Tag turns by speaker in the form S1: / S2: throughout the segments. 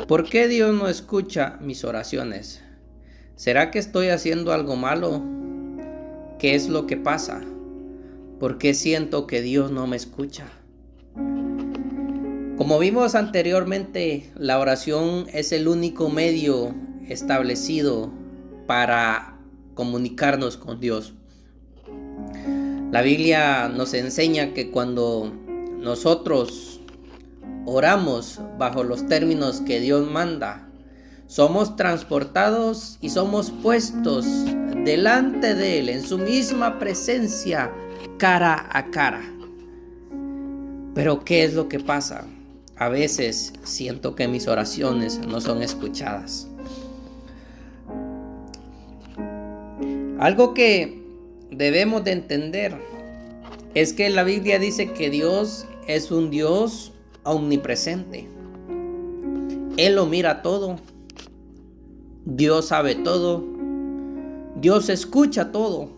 S1: ¿Por qué Dios no escucha mis oraciones? ¿Será que estoy haciendo algo malo? ¿Qué es lo que pasa? ¿Por qué siento que Dios no me escucha? Como vimos anteriormente, la oración es el único medio establecido para comunicarnos con Dios. La Biblia nos enseña que cuando nosotros oramos bajo los términos que Dios manda, somos transportados y somos puestos delante de Él en su misma presencia, cara a cara. Pero ¿qué es lo que pasa? A veces siento que mis oraciones no son escuchadas. Algo que debemos de entender es que la Biblia dice que Dios es un Dios omnipresente. Él lo mira todo. Dios sabe todo. Dios escucha todo.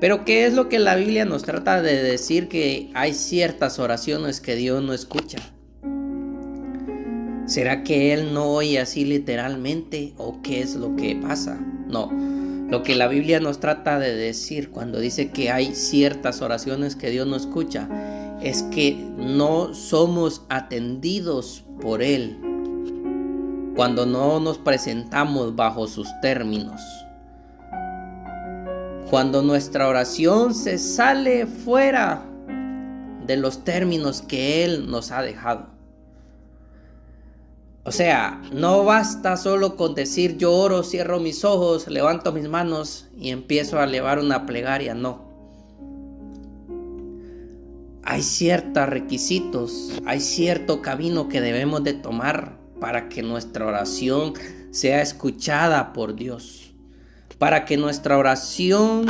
S1: Pero ¿qué es lo que la Biblia nos trata de decir? Que hay ciertas oraciones que Dios no escucha. ¿Será que Él no oye así literalmente? ¿O qué es lo que pasa? No. Lo que la Biblia nos trata de decir cuando dice que hay ciertas oraciones que Dios no escucha es que no somos atendidos por Él cuando no nos presentamos bajo sus términos. Cuando nuestra oración se sale fuera de los términos que Él nos ha dejado. O sea, no basta solo con decir yo oro, cierro mis ojos, levanto mis manos y empiezo a elevar una plegaria, no. Hay ciertos requisitos, hay cierto camino que debemos de tomar para que nuestra oración sea escuchada por Dios. Para que nuestra oración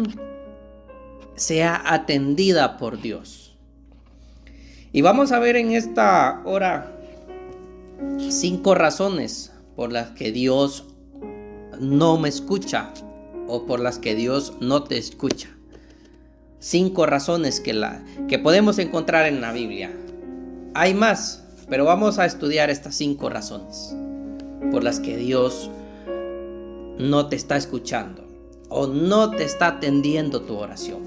S1: sea atendida por Dios. Y vamos a ver en esta hora 5 razones por las que Dios no me escucha o por las que Dios no te escucha. 5 razones que podemos encontrar en la Biblia. Hay más, pero vamos a estudiar estas 5 razones por las que Dios no te está escuchando o no te está atendiendo tu oración.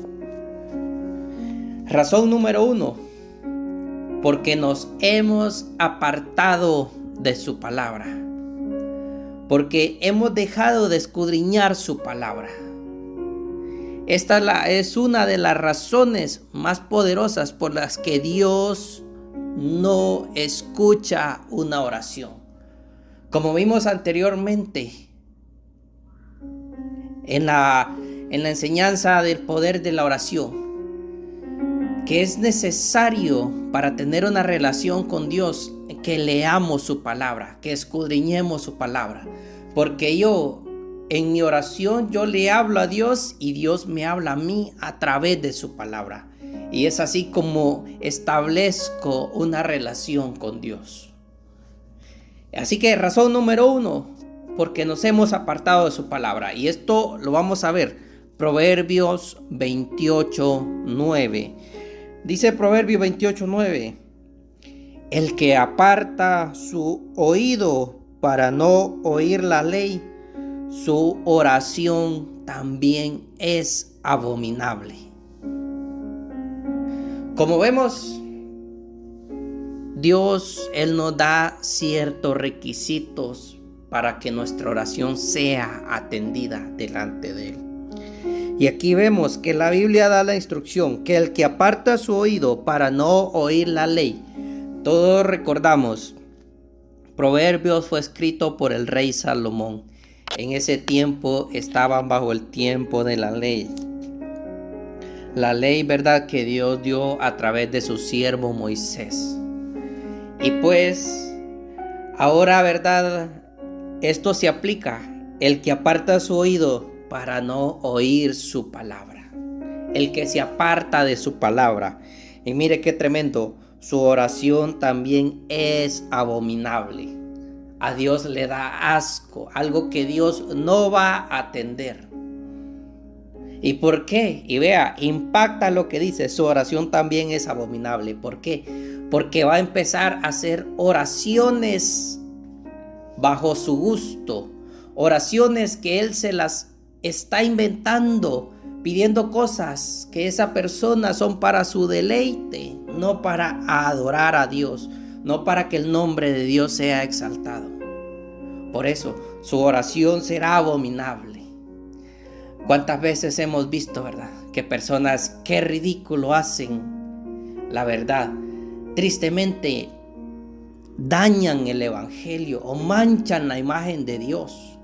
S1: Razón número 1. Porque nos hemos apartado de su palabra. Porque hemos dejado de escudriñar su palabra. Esta es una de las razones más poderosas por las que Dios no escucha una oración. Como vimos anteriormente en la enseñanza del poder de la oración, que es necesario para tener una relación con Dios que leamos su palabra, que escudriñemos su palabra. Porque en mi oración, yo le hablo a Dios y Dios me habla a mí a través de su palabra. Y es así como establezco una relación con Dios. Así que razón número 1, porque nos hemos apartado de su palabra. Y esto lo vamos a ver. Proverbios 28:9. Dice Proverbio 28:9, el que aparta su oído para no oír la ley, su oración también es abominable. Como vemos, Dios, Él nos da ciertos requisitos para que nuestra oración sea atendida delante de Él. Y aquí vemos que la Biblia da la instrucción que el que aparta su oído para no oír la ley. Todos recordamos, Proverbios fue escrito por el rey Salomón. En ese tiempo estaban bajo el tiempo de la ley. La ley, ¿verdad?, que Dios dio a través de su siervo Moisés. Y pues, ahora, ¿verdad?, esto se aplica. El que aparta su oído para no oír su palabra. El que se aparta de su palabra. Y mire qué tremendo. Su oración también es abominable. A Dios le da asco. Algo que Dios no va a atender. ¿Y por qué? Y vea, impacta lo que dice. Su oración también es abominable. ¿Por qué? Porque va a empezar a hacer oraciones bajo su gusto, oraciones que él se las está inventando, pidiendo cosas que esa persona son para su deleite, no para adorar a Dios, no para que el nombre de Dios sea exaltado. Por eso su oración será abominable. ¿Cuántas veces hemos visto, verdad, que personas qué ridículo hacen la verdad? Tristemente dañan el evangelio o manchan la imagen de Dios.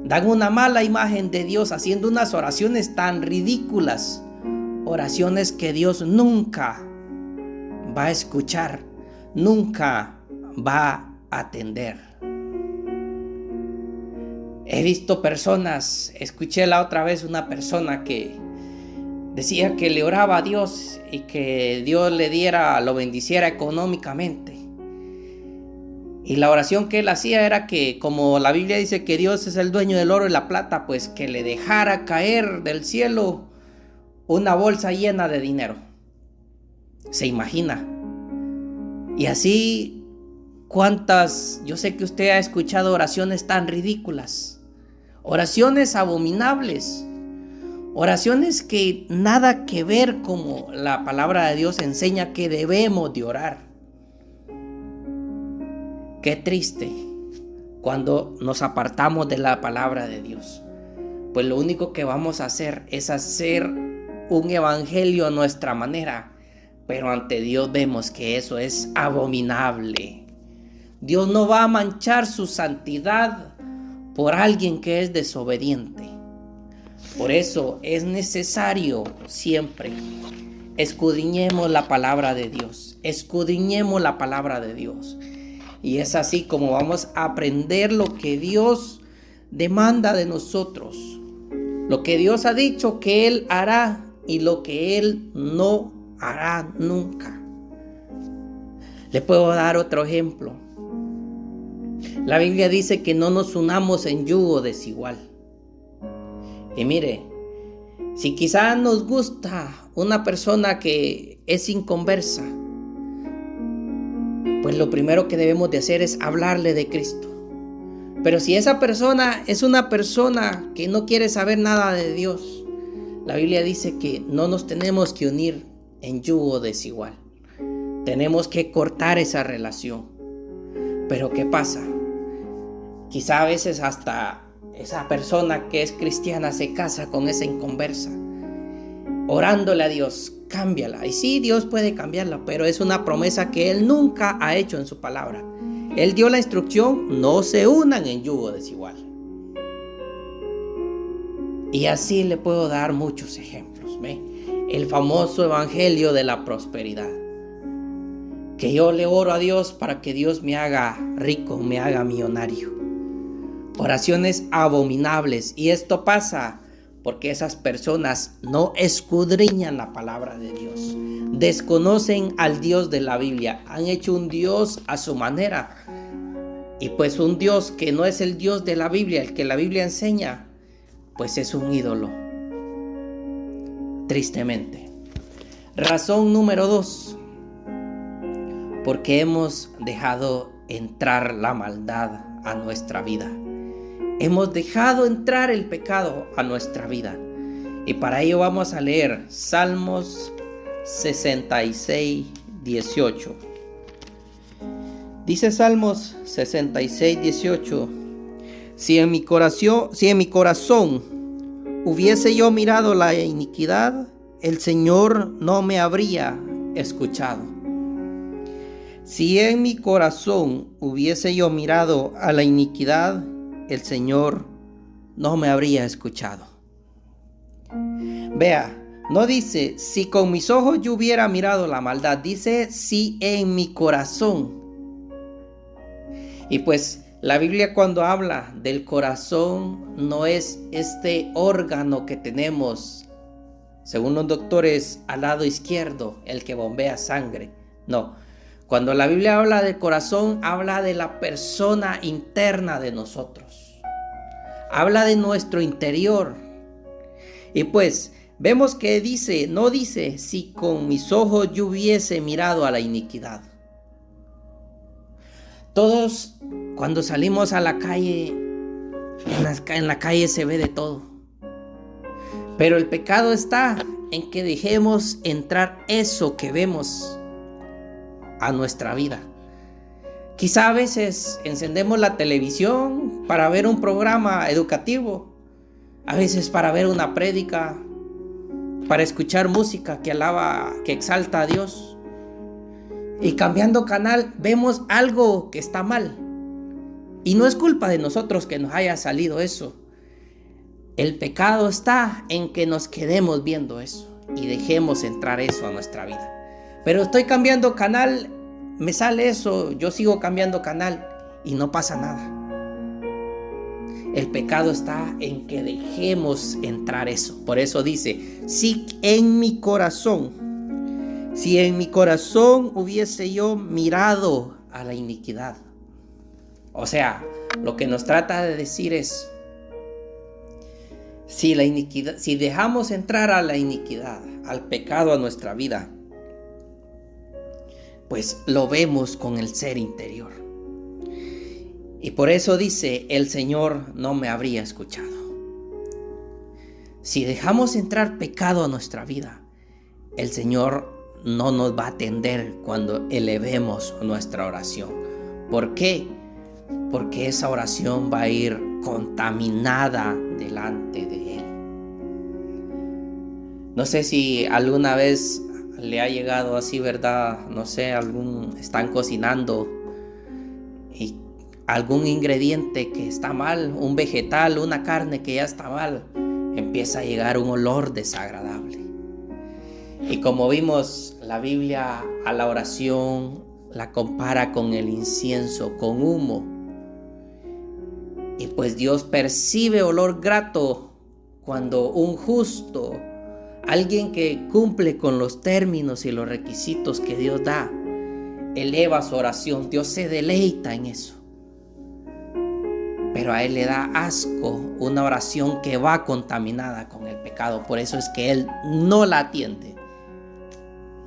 S1: Dan una mala imagen de Dios haciendo unas oraciones tan ridículas, oraciones que Dios nunca va a escuchar, nunca va a atender. He visto personas, escuché la otra vez una persona que decía que le oraba a Dios y que Dios le diera, lo bendiciera económicamente. Y la oración que él hacía era que, como la Biblia dice que Dios es el dueño del oro y la plata, pues que le dejara caer del cielo una bolsa llena de dinero. ¿Se imagina? Y así, ¿cuántas? Yo sé que usted ha escuchado oraciones tan ridículas, oraciones abominables, oraciones que nada que ver como la palabra de Dios enseña que debemos de orar. Qué triste cuando nos apartamos de la palabra de Dios. Pues lo único que vamos a hacer es hacer un evangelio a nuestra manera. Pero ante Dios vemos que eso es abominable. Dios no va a manchar su santidad por alguien que es desobediente. Por eso es necesario siempre escudriñemos la palabra de Dios. Escudriñemos la palabra de Dios. Y es así como vamos a aprender lo que Dios demanda de nosotros. Lo que Dios ha dicho que Él hará y lo que Él no hará nunca. Le puedo dar otro ejemplo. La Biblia dice que no nos unamos en yugo desigual. Y mire, si quizá nos gusta una persona que es inconversa, pues lo primero que debemos de hacer es hablarle de Cristo. Pero si esa persona es una persona que no quiere saber nada de Dios, la Biblia dice que no nos tenemos que unir en yugo desigual. Tenemos que cortar esa relación. Pero ¿qué pasa? Quizá a veces hasta esa persona que es cristiana se casa con esa inconversa, orándole a Dios, cámbiala. Y sí, Dios puede cambiarla, pero es una promesa que Él nunca ha hecho en su palabra. Él dio la instrucción, no se unan en yugo desigual. Y así le puedo dar muchos ejemplos. ¿Ve? El famoso evangelio de la prosperidad. Que yo le oro a Dios para que Dios me haga rico, me haga millonario. Oraciones abominables. Y esto pasa porque esas personas no escudriñan la palabra de Dios. Desconocen al Dios de la Biblia. Han hecho un Dios a su manera. Y pues un Dios que no es el Dios de la Biblia, el que la Biblia enseña, pues es un ídolo. Tristemente. Razón número 2. Porque hemos dejado entrar la maldad a nuestra vida. Hemos dejado entrar el pecado a nuestra vida. Y para ello vamos a leer Salmos 66, 18. Dice Salmos 66, 18. Si en mi corazón hubiese yo mirado la iniquidad, el Señor no me habría escuchado. Si en mi corazón hubiese yo mirado a la iniquidad, el Señor no me habría escuchado. Vea, no dice si con mis ojos yo hubiera mirado la maldad, dice si en mi corazón. Y pues la Biblia cuando habla del corazón no es este órgano que tenemos, según los doctores, al lado izquierdo, el que bombea sangre. No, cuando la Biblia habla del corazón, habla de la persona interna de nosotros. Habla de nuestro interior. Y pues vemos que dice, no dice si con mis ojos yo hubiese mirado a la iniquidad. Todos Cuando salimos a la calle, en la calle se ve de todo. Pero el pecado está en que dejemos entrar eso que vemos a nuestra vida. Quizá a veces encendemos la televisión para ver un programa educativo, a veces para ver una prédica, para escuchar música que alaba, que exalta a Dios. Y cambiando canal vemos algo que está mal. Y no es culpa de nosotros que nos haya salido eso. El pecado está en que nos quedemos viendo eso y dejemos entrar eso a nuestra vida. Pero estoy cambiando canal, me sale eso, yo sigo cambiando canal y no pasa nada. El pecado está en que dejemos entrar eso. Por eso dice, si en mi corazón hubiese yo mirado a la iniquidad. O sea, lo que nos trata de decir es, si dejamos entrar a la iniquidad, al pecado a nuestra vida, pues lo vemos con el ser interior. Y por eso dice, el Señor no me habría escuchado. Si dejamos entrar pecado a nuestra vida, el Señor no nos va a atender cuando elevemos nuestra oración. ¿Por qué? Porque esa oración va a ir contaminada delante de Él. No sé si alguna vez le ha llegado así, ¿verdad? No sé, están cocinando y algún ingrediente que está mal, un vegetal, una carne que ya está mal, empieza a llegar un olor desagradable. Y como vimos, la Biblia a la oración la compara con el incienso, con humo. Y pues Dios percibe olor grato cuando un justo, alguien que cumple con los términos y los requisitos que Dios da, eleva su oración. Dios se deleita en eso. Pero a Él le da asco una oración que va contaminada con el pecado. Por eso es que Él no la atiende.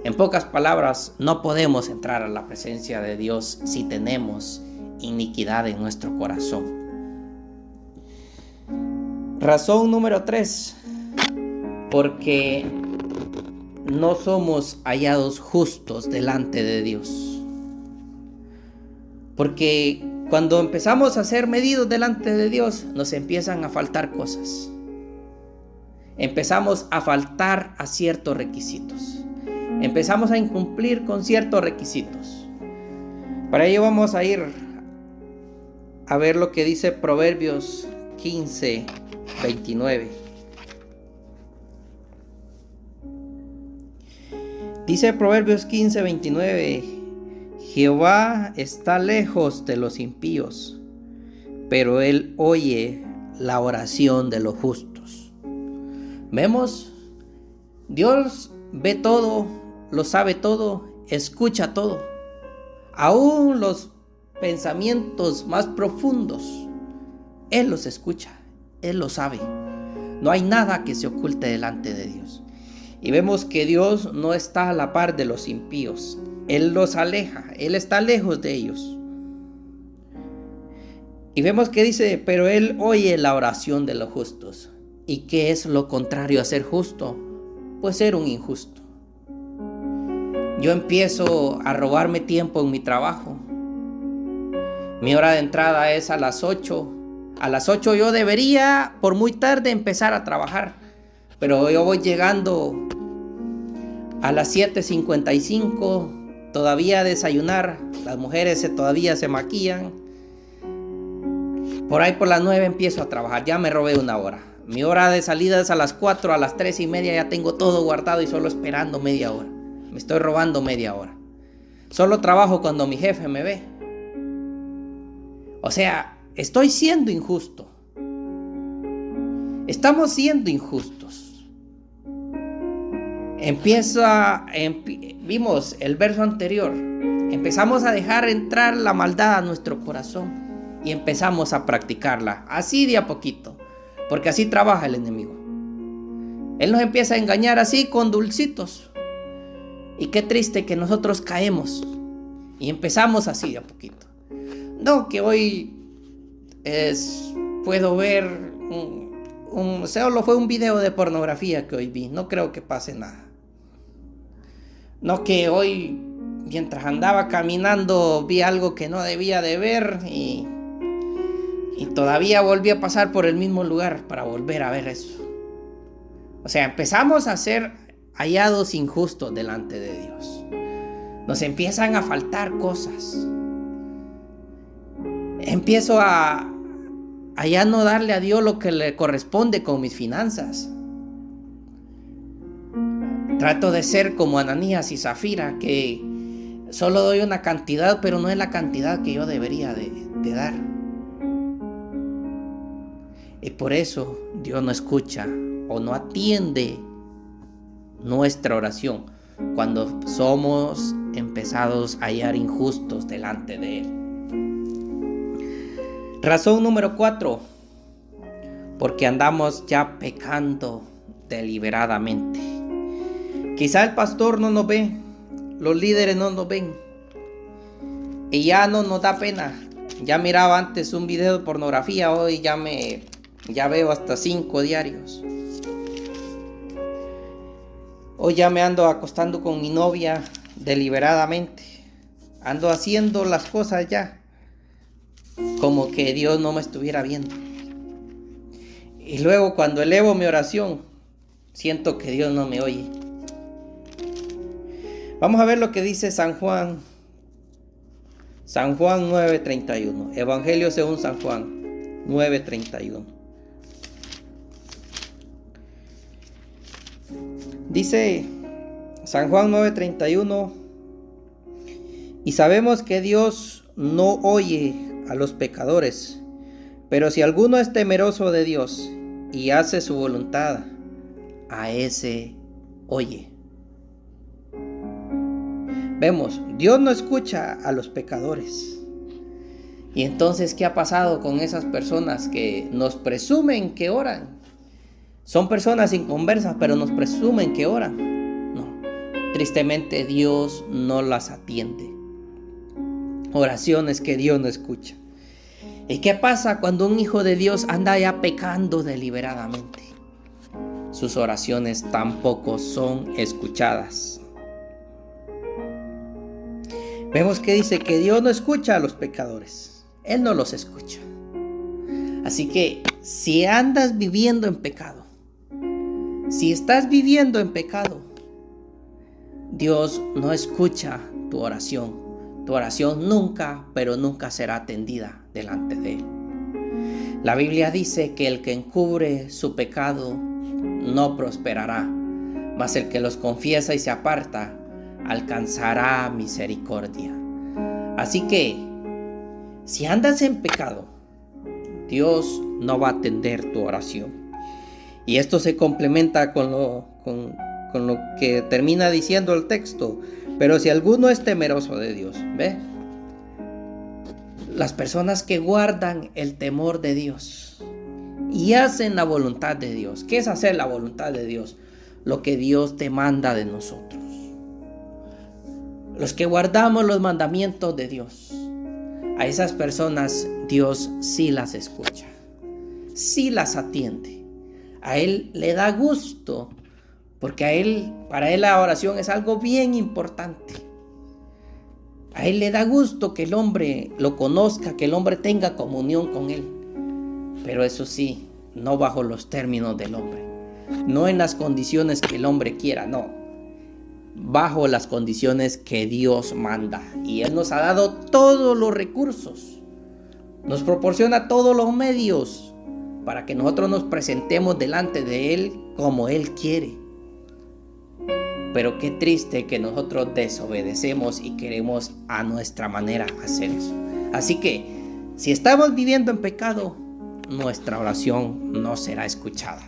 S1: En pocas palabras, no podemos entrar a la presencia de Dios si tenemos iniquidad en nuestro corazón. Razón número 3. Porque no somos hallados justos delante de Dios. Porque cuando empezamos a ser medidos delante de Dios, nos empiezan a faltar cosas. Empezamos a faltar a ciertos requisitos. Empezamos a incumplir con ciertos requisitos. Para ello vamos a ir a ver lo que dice Proverbios 15, 29. Dice Proverbios 15, 29, Jehová está lejos de los impíos, pero Él oye la oración de los justos. Vemos, Dios ve todo, lo sabe todo, escucha todo. Aún los pensamientos más profundos, Él los escucha, Él lo sabe. No hay nada que se oculte delante de Dios. Y vemos que Dios no está a la par de los impíos. Él los aleja, Él está lejos de ellos. Y vemos que dice, pero Él oye la oración de los justos. ¿Y qué es lo contrario a ser justo? Pues ser un injusto. Yo empiezo a robarme tiempo en mi trabajo. Mi hora de entrada es a las 8. A las 8 yo debería, por muy tarde, empezar a trabajar. Pero yo voy llegando a las 7:55, todavía a desayunar. Las mujeres todavía se maquillan. Por ahí por las 9 empiezo a trabajar. Ya me robé una hora. Mi hora de salida es a las 4, a las 3:30 ya tengo todo guardado y solo esperando media hora. Me estoy robando media hora. Solo trabajo cuando mi jefe me ve. O sea, estoy siendo injusto. Estamos siendo injustos. Vimos el verso anterior. Empezamos a dejar entrar la maldad a nuestro corazón y empezamos a practicarla, así de a poquito, porque así trabaja el enemigo. Él nos empieza a engañar así con dulcitos. Y qué triste que nosotros caemos y empezamos así de a poquito. No que hoy puedo ver solo fue un video de pornografía que hoy vi. No creo que pase nada. No que hoy, mientras andaba caminando, vi algo que no debía de ver y todavía volví a pasar por el mismo lugar para volver a ver eso. O sea, empezamos a ser hallados injustos delante de Dios. Nos empiezan a faltar cosas. Empiezo a ya no darle a Dios lo que le corresponde con mis finanzas. Trato de ser como Ananías y Zafira, que solo doy una cantidad, pero no es la cantidad que yo debería de dar. Y por eso Dios no escucha o no atiende nuestra oración cuando somos empezados a hallar injustos delante de Él. Razón número 4, porque andamos ya pecando deliberadamente. Quizá el pastor no nos ve, los líderes no nos ven y ya no nos da pena. Ya miraba antes un video de pornografía, hoy ya veo hasta 5 diarios. Hoy ya me ando acostando con mi novia deliberadamente. Ando haciendo las cosas ya como que Dios no me estuviera viendo. Y luego cuando elevo mi oración, siento que Dios no me oye. Vamos a ver lo que dice San Juan 9:31. Evangelio según San Juan 9:31. Dice San Juan 9:31: y sabemos que Dios no oye a los pecadores, pero si alguno es temeroso de Dios y hace su voluntad, a ese oye. Vemos, Dios no escucha a los pecadores. Y entonces, ¿qué ha pasado con esas personas que nos presumen que oran? Son personas inconversas, pero nos presumen que oran. No, tristemente Dios no las atiende. Oraciones que Dios no escucha. ¿Y qué pasa cuando un hijo de Dios anda ya pecando deliberadamente? Sus oraciones tampoco son escuchadas. Vemos que dice que Dios no escucha a los pecadores. Él no los escucha. Así que si andas viviendo en pecado, si estás viviendo en pecado, Dios no escucha tu oración. Tu oración nunca, pero nunca será atendida delante de Él. La Biblia dice que el que encubre su pecado no prosperará, mas el que los confiesa y se aparta alcanzará misericordia. Así que, si andas en pecado, Dios no va a atender tu oración. Y esto se complementa con lo que termina diciendo el texto. Pero si alguno es temeroso de Dios, ¿ve? Las personas que guardan el temor de Dios y hacen la voluntad de Dios. ¿Qué es hacer la voluntad de Dios? Lo que Dios demanda de nosotros. Los que guardamos los mandamientos de Dios, a esas personas Dios sí las escucha, sí las atiende. A Él le da gusto, porque para Él la oración es algo bien importante. A Él le da gusto que el hombre lo conozca, que el hombre tenga comunión con Él. Pero eso sí, no bajo los términos del hombre, no en las condiciones que el hombre quiera, no, bajo las condiciones que Dios manda. Y Él nos ha dado todos los recursos, nos proporciona todos los medios para que nosotros nos presentemos delante de Él como Él quiere. Pero qué triste que nosotros desobedecemos y queremos a nuestra manera hacer eso. Así que, si estamos viviendo en pecado, nuestra oración no será escuchada.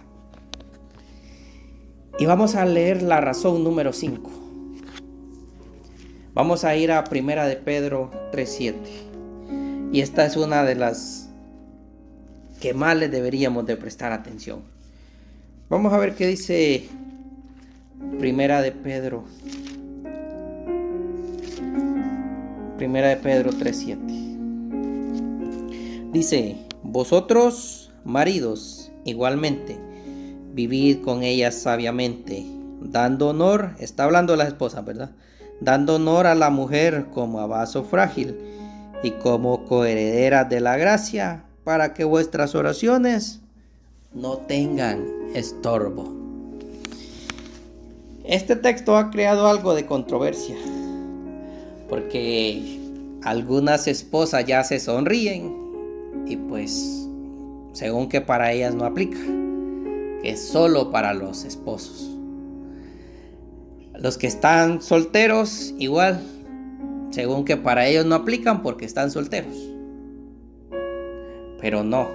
S1: Y vamos a leer la razón número 5. Vamos a ir a 1 de Pedro 3:7. Y esta es una de las que más le deberíamos de prestar atención. Vamos a ver qué dice Primera de Pedro 3:7. Dice, vosotros, maridos, igualmente, vivid con ellas sabiamente, dando honor, está hablando la esposa, ¿verdad? Dando honor a la mujer como a vaso frágil y como coheredera de la gracia, para que vuestras oraciones no tengan estorbo. Este texto ha creado algo de controversia, porque algunas esposas ya se sonríen y pues según que para ellas no aplica, que es solo para los esposos. Los que están solteros igual, según que para ellos no aplican porque están solteros. Pero no.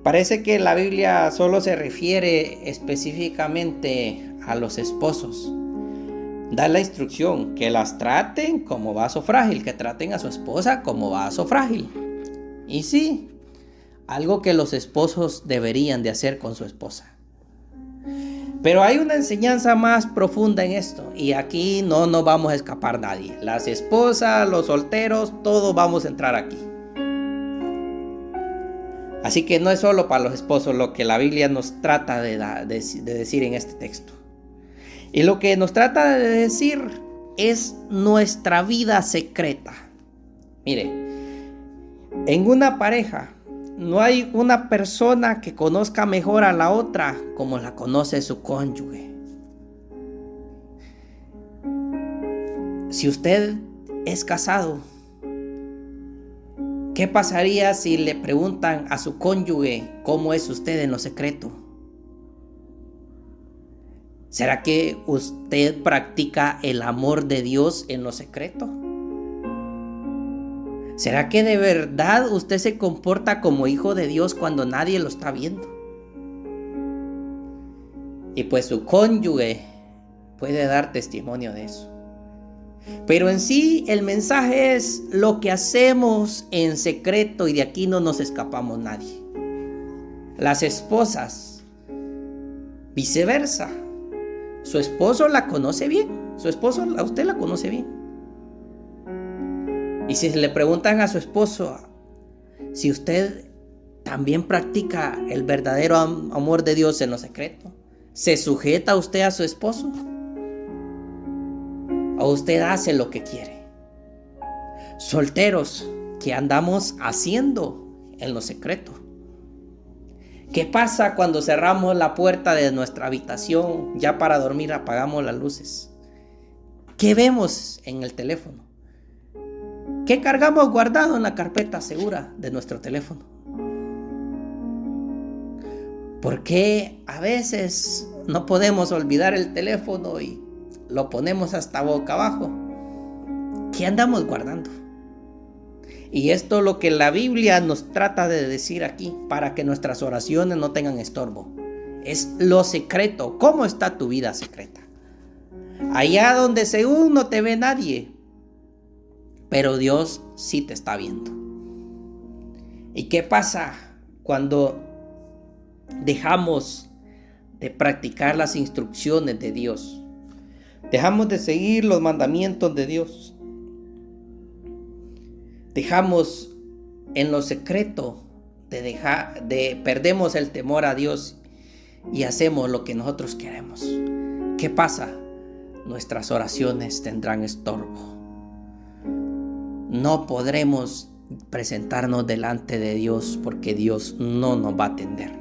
S1: Parece que la Biblia solo se refiere específicamente a los esposos. Da la instrucción que las traten como vaso frágil, que traten a su esposa como vaso frágil. Y sí, algo que los esposos deberían de hacer con su esposa. Pero hay una enseñanza más profunda en esto, y aquí no nos vamos a escapar nadie. Las esposas, los solteros, todos vamos a entrar aquí. Así que no es solo para los esposos lo que la Biblia nos trata de decir en este texto. Y lo que nos trata de decir es nuestra vida secreta. Mire, en una pareja no hay una persona que conozca mejor a la otra como la conoce su cónyuge. Si usted es casado, ¿qué pasaría si le preguntan a su cónyuge cómo es usted en lo secreto? ¿Será que usted practica el amor de Dios en lo secreto? ¿Será que de verdad usted se comporta como hijo de Dios cuando nadie lo está viendo? Y pues su cónyuge puede dar testimonio de eso. Pero en sí el mensaje es lo que hacemos en secreto, y de aquí no nos escapamos nadie. Las esposas, viceversa. Su esposo la conoce bien. Su esposo a usted la conoce bien. Y si le preguntan a su esposo si usted también practica el verdadero amor de Dios en lo secreto, ¿se sujeta usted a su esposo? ¿O usted hace lo que quiere? Solteros, ¿qué andamos haciendo en lo secreto? ¿Qué pasa cuando cerramos la puerta de nuestra habitación? Ya para dormir apagamos las luces. ¿Qué vemos en el teléfono? ¿Qué cargamos guardado en la carpeta segura de nuestro teléfono? ¿Por qué a veces no podemos olvidar el teléfono y lo ponemos hasta boca abajo? ¿Qué andamos guardando? Y esto es lo que la Biblia nos trata de decir aquí, para que nuestras oraciones no tengan estorbo. Es lo secreto. ¿Cómo está tu vida secreta? Allá donde según no te ve nadie, pero Dios sí te está viendo. ¿Y qué pasa cuando dejamos de practicar las instrucciones de Dios? Dejamos de seguir los mandamientos de Dios. Dejamos en lo secreto perdemos el temor a Dios y hacemos lo que nosotros queremos. ¿Qué pasa? Nuestras oraciones tendrán estorbo. No podremos presentarnos delante de Dios porque Dios no nos va a atender.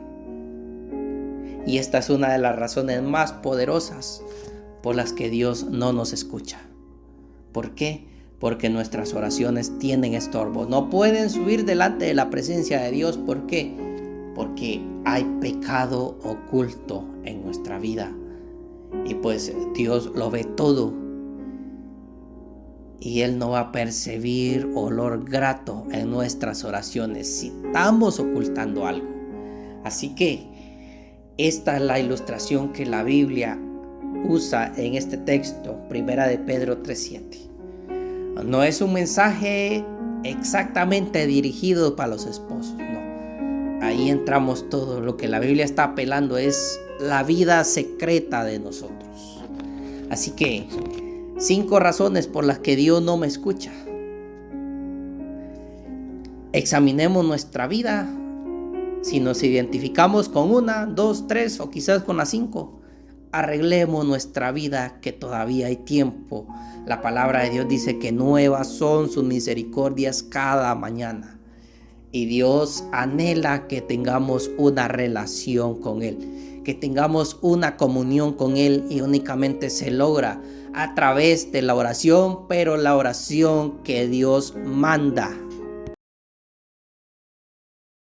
S1: Y esta es una de las razones más poderosas por las que Dios no nos escucha. ¿Por qué? Porque nuestras oraciones tienen estorbo. No pueden subir delante de la presencia de Dios. ¿Por qué? Porque hay pecado oculto en nuestra vida. Y pues Dios lo ve todo. Y Él no va a percibir olor grato en nuestras oraciones si estamos ocultando algo. Así que esta es la ilustración que la Biblia usa en este texto, 1 de Pedro 3:7. No es un mensaje exactamente dirigido para los esposos, no. Ahí entramos todo. Lo que la Biblia está apelando es la vida secreta de nosotros. Así que 5 razones por las que Dios no me escucha. examinemos nuestra vida. Si nos identificamos con 1, 2, 3 o quizás con las 5, arreglemos nuestra vida, que todavía hay tiempo. La palabra de Dios dice que nuevas son sus misericordias cada mañana. Y Dios anhela que tengamos una relación con Él, que tengamos una comunión con Él, y únicamente se logra a través de la oración, pero la oración que Dios manda.